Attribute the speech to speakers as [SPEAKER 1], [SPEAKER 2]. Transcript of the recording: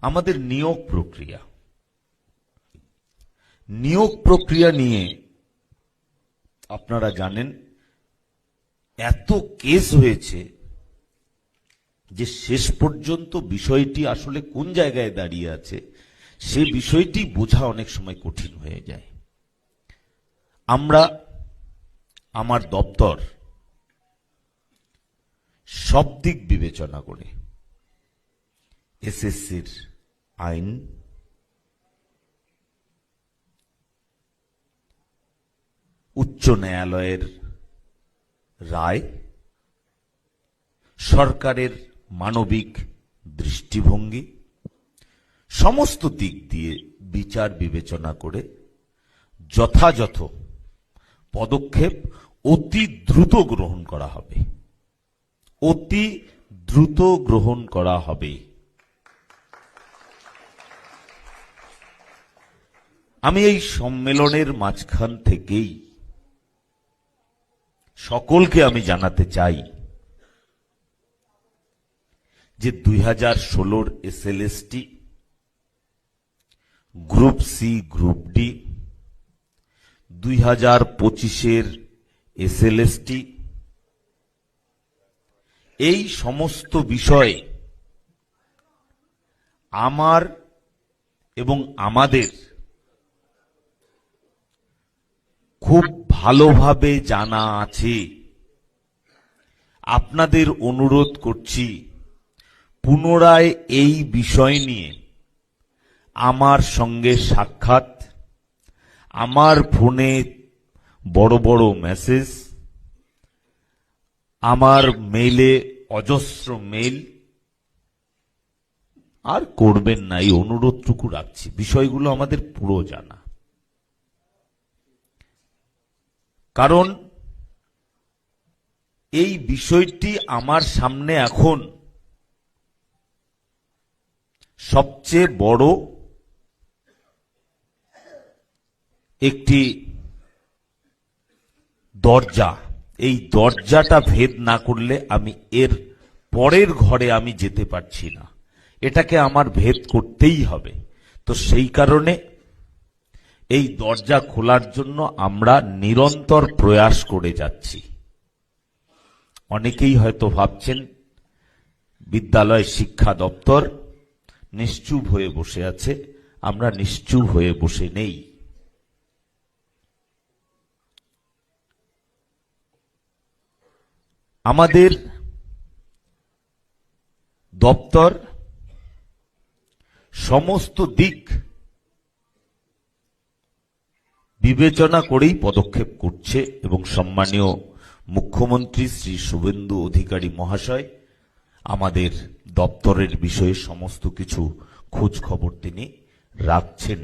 [SPEAKER 1] আমাদের নিয়োগ প্রক্রিয়া নিয়ে আপনারা জানেন এত কেস হয়েছে যে শেষ পর্যন্ত বিষয়টি আসলে কোন জায়গায় দাঁড়িয়ে আছে সে বিষয়টি বোঝা অনেক সময় কঠিন হয়ে যায়। আমার দপ্তর সব দিক বিবেচনা করে এসএসসির আইন, উচ্চ ন্যায়ালয়ের রায়, সরকারের মানবিক দৃষ্টিভঙ্গি, সমস্ত দিক দিয়ে বিচার বিবেচনা করে যথাযথ পদক্ষেপ অতি দ্রুত গ্রহণ করা হবে। অতি দ্রুত গ্রহণ করা হবে। আমি এই সম্মেলনের মাঝখান থেকেই সকলকে আমি জানাতে চাই যে 2016-র SLST, group C, group D, 2025-এর এসএলএসটি, এই সমস্ত বিষয়ে আমার এবং আমাদের খুব ভালোভাবে জানা আছে। আপনাদের অনুরোধ করছি পুনরায় এই বিষয় নিয়ে আমার সঙ্গে সাক্ষাৎ, আমার ফোনে বড় বড় মেসেজ, আমার মেইলে অজস্র মেইল আর করবেন না, এই অনুরোধটুকু রাখছি। বিষয়গুলো আমাদের পুরো জানা, কারণ এই বিষয়টি আমার সামনে এখন সবচেয়ে বড় একটি দরজা। এই দরজাটা ভেদ না করলে আমি এর পরের ঘরে আমি যেতে পারছি না, এটাকে আমার ভেদ করতেই হবে। তো সেই কারণে এই দরজা খোলার জন্য আমরা নিরন্তর প্রয়াস করে যাচ্ছি। অনেকেই হয়তো ভাবছেন বিদ্যালয় শিক্ষা দপ্তর নিশ্চুপ হয়ে বসে আছে। আমরা নিশ্চুপ হয়ে বসে নেই। আমাদের দপ্তর সমস্ত দিক বিবেচনা করেই পদক্ষেপ করছে এবং সম্মানীয় মুখ্যমন্ত্রী শ্রী শুভেন্দু অধিকারী মহাশয় আমাদের দপ্তরের বিষয়ে সমস্ত কিছু খোঁজ খবর তিনি রাখছেন।